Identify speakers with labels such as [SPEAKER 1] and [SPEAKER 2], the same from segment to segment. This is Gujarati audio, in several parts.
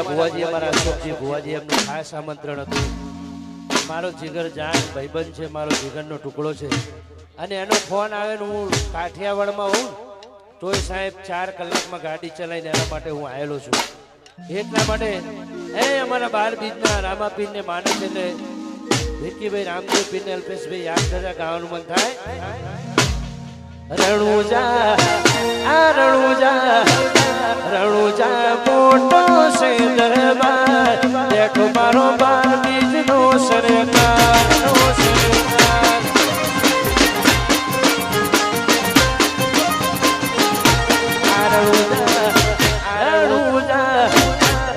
[SPEAKER 1] ભુવાજી અમારા અશોકજી ભુવાજી એમનું ખાસ આમંત્રણ હતું. મારો જીગર જાન ભાઈબંધ છે, મારો જીગરનો ટુકડો છે અને એનો ફોન આવે ને હું કાઠિયાવાડમાં હોઉં તોય સાહેબ 4 કલાકમાં ગાડી ચલાવીને એના માટે હું આવેલો છું. એટલા માટે અમારા 12 બીજના રામાપીરને માને છે ને વિક્કીભાઈ રામદેવ પીરને અલ્પેશભાઈ યાદ કર્યા ગાવાનું મન થાય. રણુજા આ રણુજા રણુજા મોટો છે દરબાર દેખો મારો બાર બીજનો સરકાર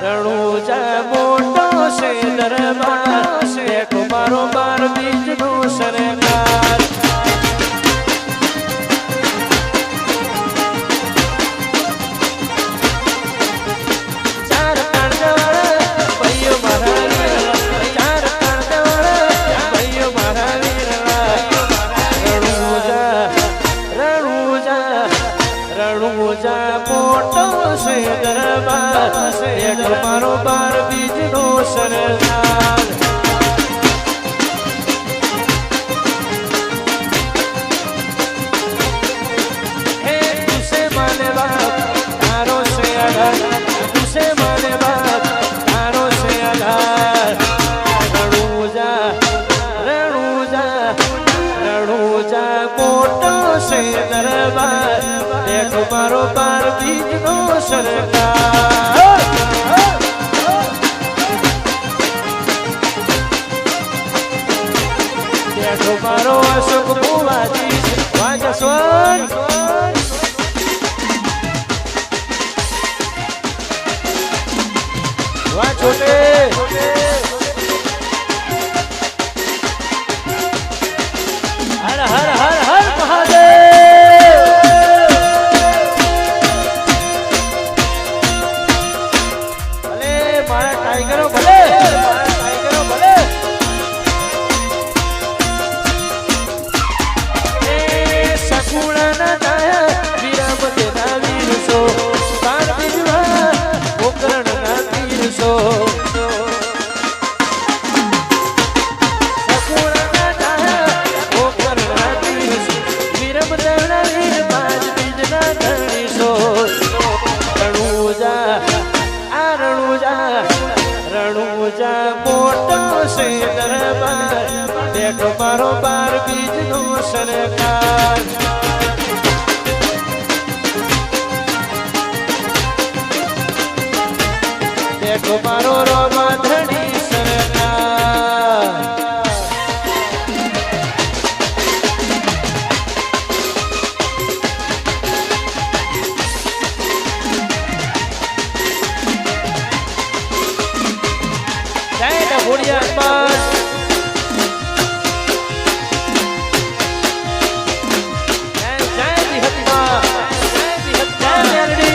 [SPEAKER 1] રણુજા મોટો છે દરબાર દેખો મારો બાર બીજનો સરકાર રણુજા મોટો છે દરબાર એક મારો 12 બીજનો સરદાર હે તુસે માને બાપ તારો છે આધાર તુસે માને બાપ તારો છે આધાર રણુજા મોટો છે દરબાર એક મારો 12 બીજનો સરદાર દેખો મારો અશોક ભુવાજી વાજસ્વર વા છોટે હર હર હર હર મહાદેવ ભલે મારા ટાઈગરો ભલે એ સકુણાના દાયા વિરામ તેના વીરસો બાર બીજવા ગોકર્ણના તીરસો રણુજા મોટો છે દરબાર દેખો મારો 12 બીજનો સરકાર દેખો મારો રોમાધણી સરકાર Budian Mas Jai Dihatma Jai Melody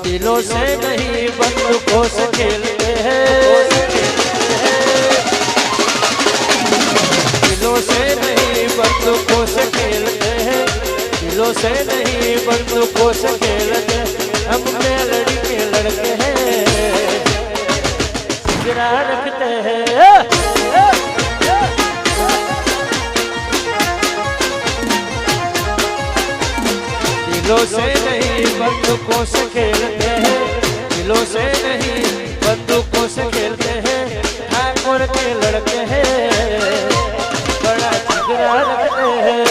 [SPEAKER 1] दिलों से नहीं बंदूकों से खेलते हैं दिलों से नहीं बंदूकों से खेलते हैं दिलों से नहीं बंदूकों से खेलते हम में लड़के लड़के हैं सिगरा रखते हैं दिलों से नहीं बंदूकों से खेलते हैं दिलों से नहीं बंदूकों से खेलते हैं ठाकुर के लड़के हैं बड़ा झगड़ा रखते हैं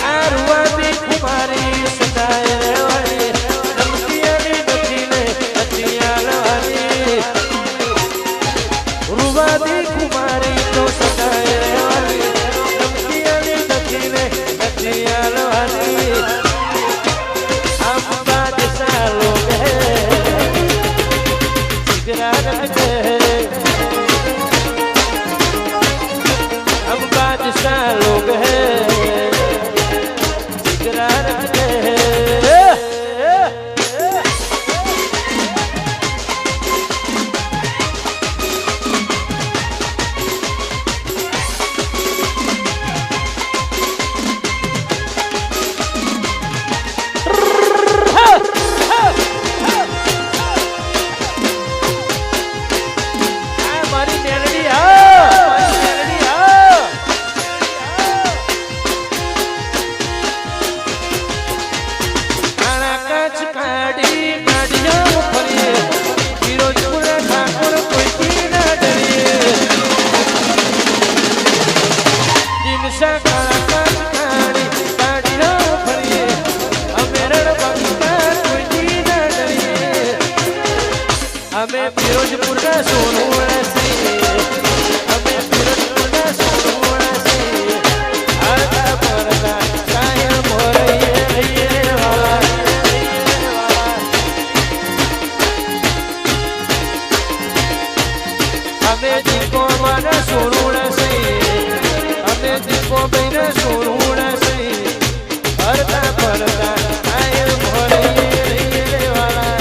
[SPEAKER 1] आरुआदी कुमारी सताए वाली नमकियानी नचीले अचिया वाली रुवादी कुमारी तो सताए वाली नमकियानी नचीले अचिया वाली हम बादशाह लोग हैं सिगरा रखते हैं हम बादशाह लोग हैं सिगरा रखते हैं બબઈને સોરુણ સઈ હરતા ફરતા કાયમ ભરીએ રહીએ વાલા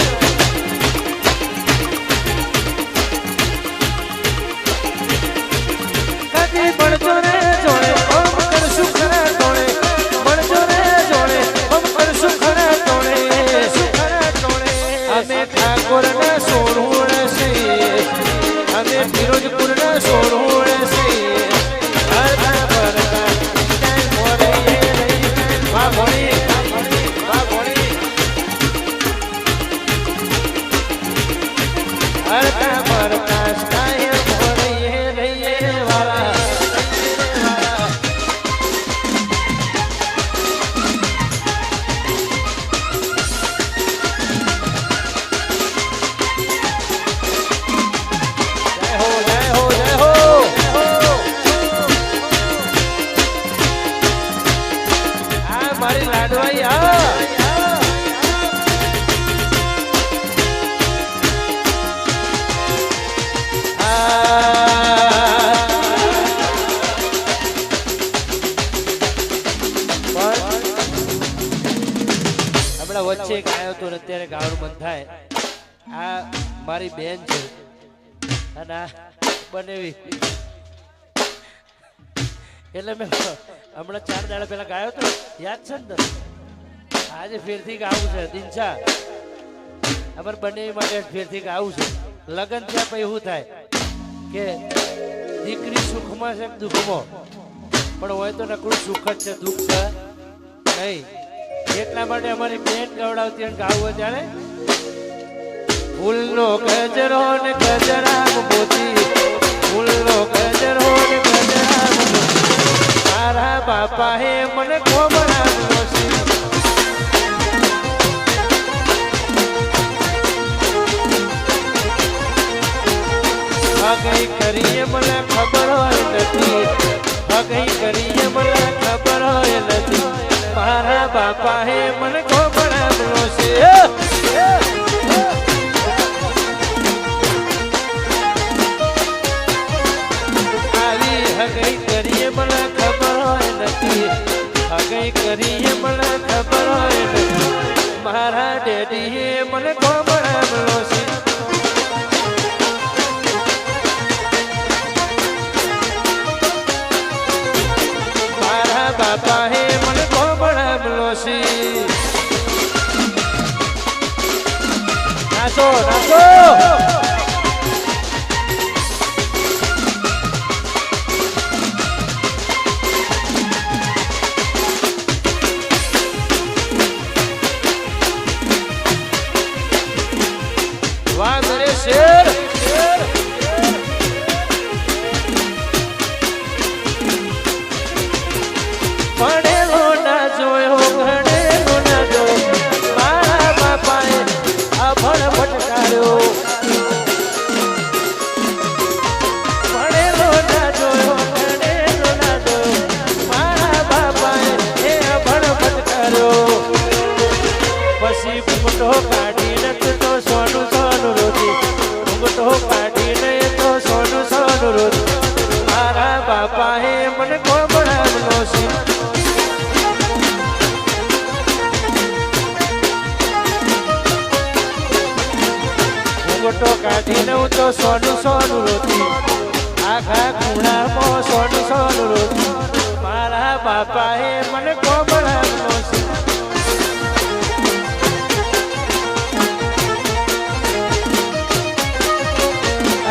[SPEAKER 1] કદી પડતો રે જોડે ઓમ કરશું ખરા તોડે પડતો રે જોડે ઓમ કરશું ખરા તોડે અમે ઠાકોરના સોરુણ સઈ અમે ફિરોજપુરના સોરુણ સઈ હરતા ફરતા કાયમ ભરીએ રહીએ વાહ ભણી હરતા ફરતા કાયમ ભરીએ રહીએ વાલા મારી લાડવાઈ હમણાં વચ્ચે એક આવ્યો તો અત્યારે ગાવાનું બંધ થાય આ મારી બેન છે અને આ બનેવી એટલે મેં હમણાં 4 દાડા પહેલા ગાયો તો યાદ છે ને આજે ફેરથી ગાવું છે દિનશા અમારે બંને માટે ફેરથી ગાવું છે લગ્ન થયા પછી શું થાય કે દીકરી સુખમાં છે દુઃખમાં પણ હોય તો નકરું સુખ જ છે દુઃખ છે નહીં એટલા માટે અમારી બેન ગવડાવતી અને ગાવું ત્યારે ફૂલનો ગજરો ને ગજરામ મોતી ફૂલનો ગજરો ને ગજરામ મારા બાપા હે મને ખોબડાવ્યો છે હગઈ કરીએ મને ખબર હોય નથી હગઈ કરીએ મને ખબર હોય નથી મારા બાપા હે મને ખોબડાવ્યો છે હગઈ કરીએ મને ખબર હોય નથી હગઈ કરીએ મને ખબર હોય નથી મારા ડેડીએ મને ખોબડાવ્યો છે મારા બાપા હે મને ખોબડાવ્યો છે નાચો નાચો વાહ મેરે શેર પડેલો ના જોયો ઘડેલો ના જોયો મારા બાપાએ અભણ ભટકાર્યો પડેલો ના જોયો ઘડેલો ના જોયો મારા બાપાએ એ અભણ ભટકાર્યો પછી ફૂટો કાઢીને તો સોનું સોનું રોતી ફૂટો કાઢીને તો સોનું સોનું રોતી મારા બાપા હે મને ખોબડાવ્યો છે ફૂટો કાઢીને તો સોનું સોનું રોતી આખા ખૂણામાં સોનું સોનું રોતી મારા બાપા હે મને ખોબડાવ્યો છે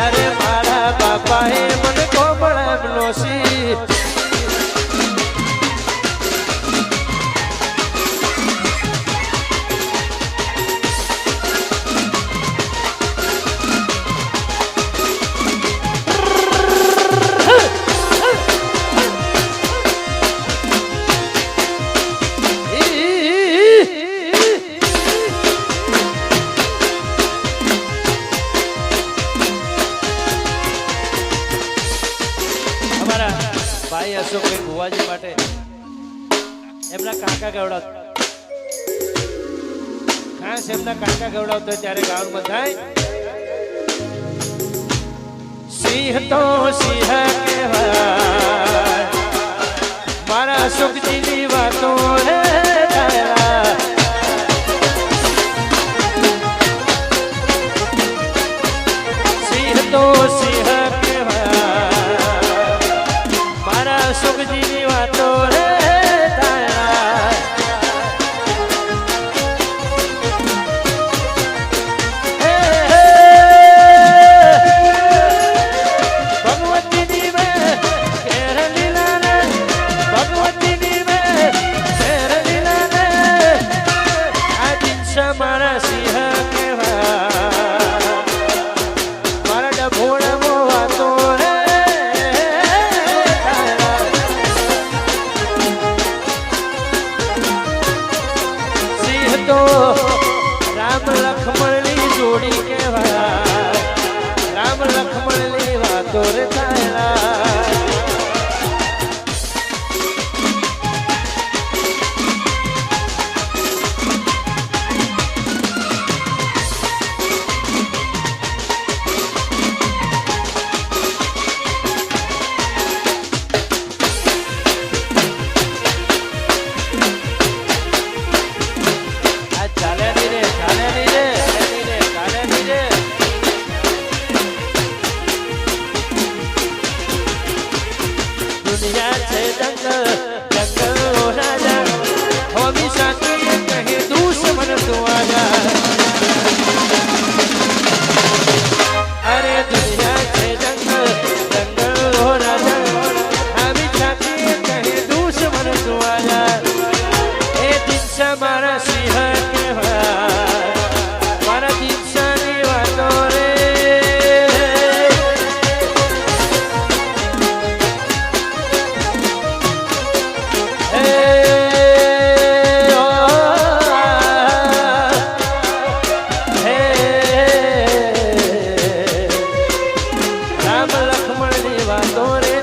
[SPEAKER 1] અરે મારા બાપા હે મને ખોબડાવ્યો છે ભાઈ અશોકભાઈ ભુવાજી માટે એમના કાકા ગવડાવતા ખાસ એમના કાકા ગવડાવતા ત્યારે ગાવાનું બધાય સિંહ તો સિંહ કહેવાય સુખજીની વાતો રે તારા સિંહ તો સિંહ કહેવાય મારા સુખજીની વાતો રે તારા મારા સિંહ કહેવાય મારા ડભોળમાં વાતો રે સિંહ તો રામ લક્ષ્મણની જોડી કહેવાય રામ લક્ષ્મણની વાતો રે તારા મારા સિંહ કહેવાય મારા દીક્ષાની વાતો રે રામ લક્ષ્મણની વાતો રે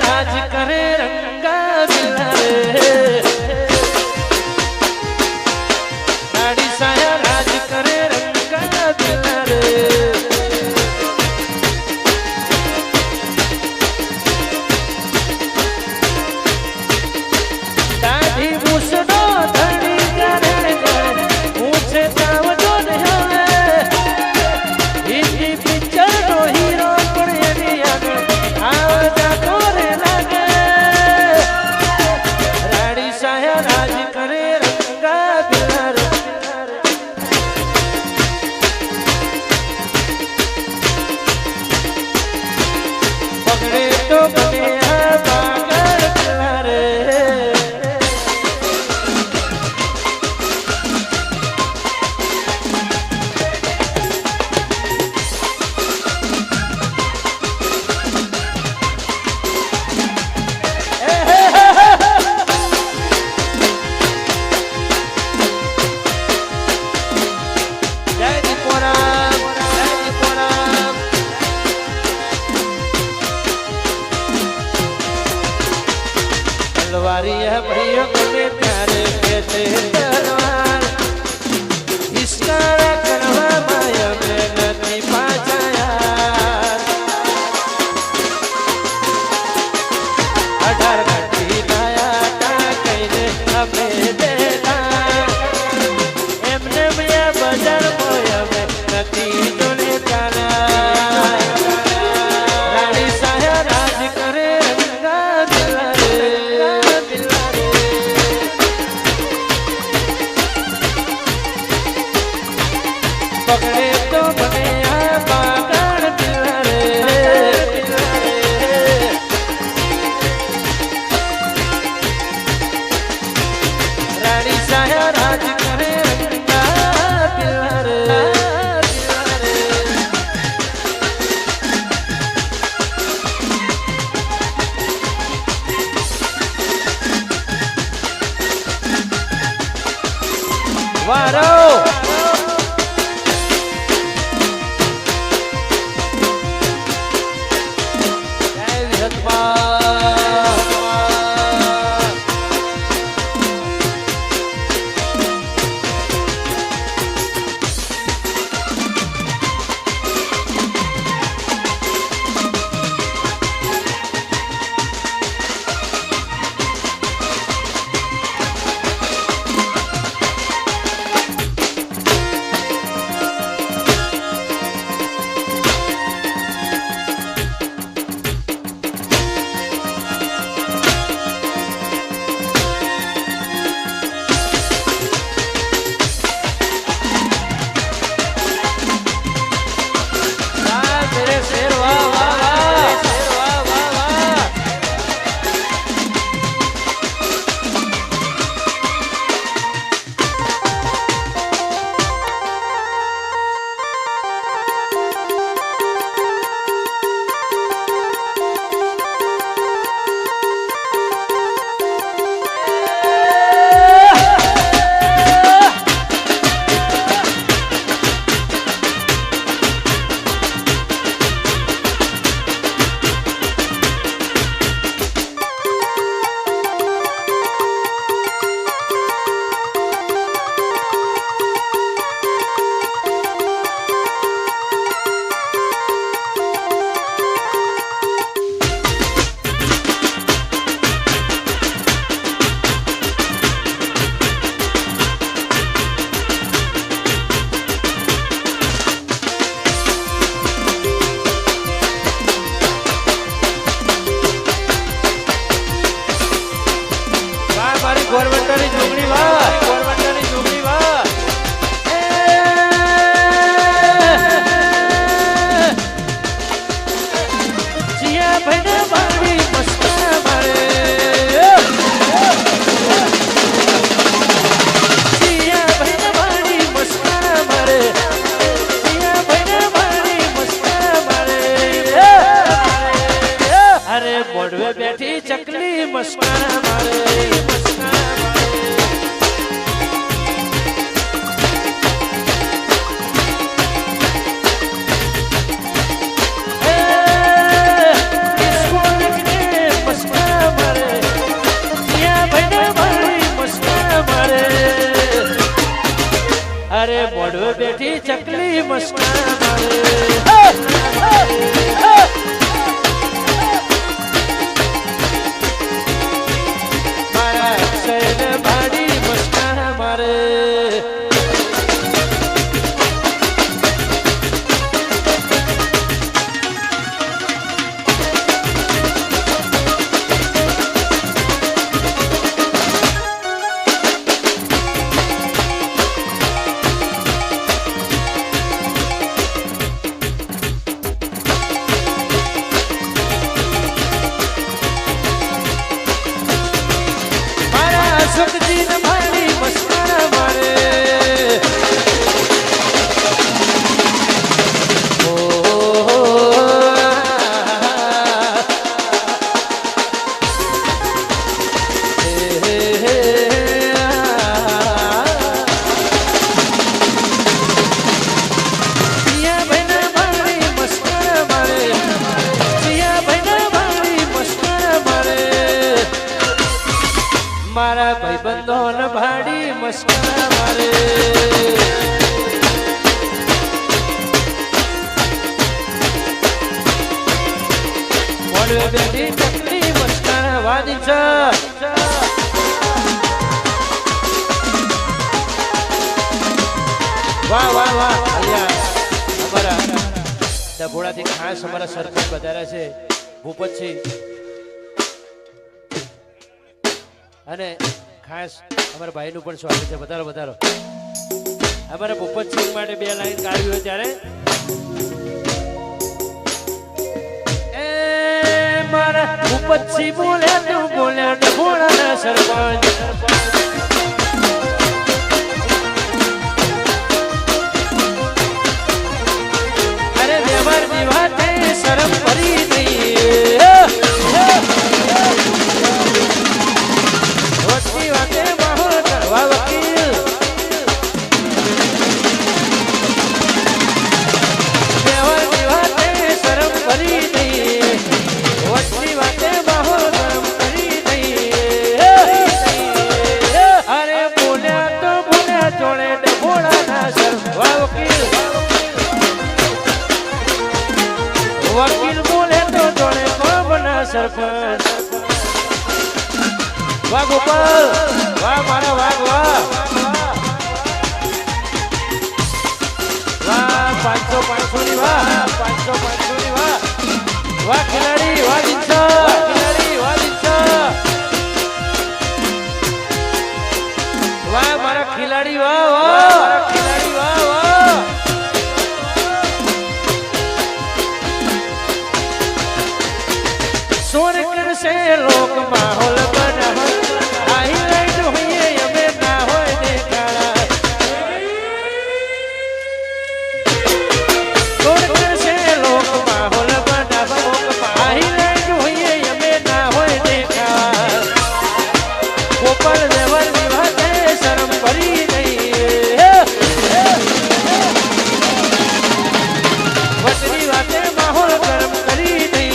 [SPEAKER 1] રાજ કરે રંગા બિલારે રાડી સાયા રાજ કરે રંગા બિલારે દાઢી મૂસડો ધડી કરે ઊંચે તાવજો ને હવે હિન્દી પિક્ચર નો હીરો પણ એની આગળ આવતા રાજ કરે રંગા બિલાર પકડે તો બને પાગલ બિલારે तलवारिया भैया में प्यारे कहते तलवार इसका करवा माया में नदी पाचाया 18 घंटी लाया ता कईने हमें देता एमने मिया बजार मोया में नदी डोले तारा रानी साया राज करे रंगा बिलारे पकड़े तो बने पागल बिलारे વારો ગોરવંટાની જોગણી વાહ ગોરવંટાની જોગણી વાહ જીયા ભાઈ મારી મસ્તા મારે જીયા ભાઈ મારી મસ્તા મારે જીયા ભાઈ મારી મસ્તા મારે અરે બોડવે બેઠી ચકલી મસ્તા મારે અરે બોડવે બેઠી ચકલી મસ્કા મારે મારા અક્ષયને ભાડી મસ્કા મારે સુખજી ને મારી મસ્કા મારે મારા ભાઈબંધો ને ભાડી મસ્કા મારે મોડવે બેઠી ચકલી મસ્કા વાદી છે વાહ વાહ વાહ અહીંયા અમારા ડભોડાથી ખાસ અમારા સરપંચ વધાર્યા છે ભૂપતસિંહ અને ખાસ અમારા ભાઈનું પણ સ્વાગત છે વધારો વધારો અમારા ભૂપતસિંહ માટે બે લાઈન ગાવી હોય ત્યારે એ મારા ભૂપતસિંહ બોલ્યા ડભોડાના સરપંચ અરે વ્યવહારની વાતે શરમ ભરી નહીં રોજની વાતે માહોલ કરવા વકીલ વાહ ગોપાલ વાહ મારા વાહ વાહ વાહ 500 ની વાહ 500 ની વાહ વાહ ખિલાડી વાહ દિનસા વાહ ખિલાડી વાહ દિનસા વાહ મારા ખિલાડી વાહ વાહ મારા ખિલાડી વાહ વાહ सोर कर से लोक माहौल बना हाईलाइट हुए हमें ना हो देखा सोर कर से लोक माहौल बना हाईलाइट हुए हमें ना हो देखा गोपाल देवर विवादे शर्म भरी नहीं वचनी बातें माहौल गर्म करी नहीं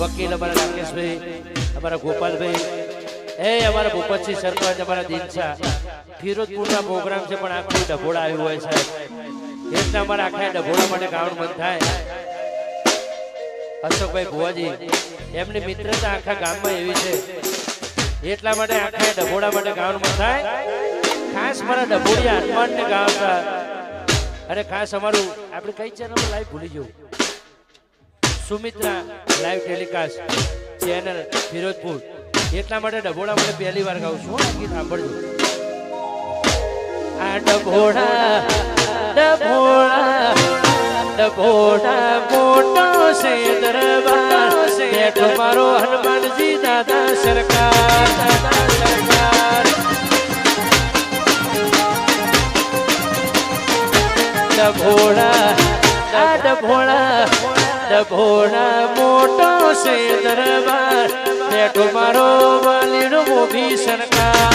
[SPEAKER 1] વકીલ અમારા રાકેશભાઈ અમારા ગોપાલભાઈ અમારા ભૂપતસિંહ સરપંચ અમારા દિનસા ફિરોજપુરના પ્રોગ્રામ છે પણ આખું ડભોળા આવ્યું હોય સાહેબ એટલે અમારા આખા ડભોળા માટે ગાવાનું મન થાય અશોકભાઈ ભુવાજી એમની મિત્રતા આખા ગામમાં એવી છે એટલા માટે આખા ડભોળા માટે ગાવાનું મન થાય ખાસ મારા ડભોળિયા હનુમાનને ગાવતા અને ખાસ અમારું આપણે કઈ ચેનલ લાઈવ ભૂલી જવું સુમિત્રા લાઈવ ટેલિકાસ્ટ ચેનલ ફિરોજપુર એટલા માટે ડભોળા માટે પહેલી વાર ગાઉં છું આ ગીત સાંભળજો આ ડભોળા ડભોળા ડભોળા મોટો છે દરબાર બેઠો મારો હનુમાનજી દાદા સરકાર ડભોળા આ ડભોળા ડભોળા મોટો છે દરબાર બેઠો મારો વાલીનો મોભી સરકાર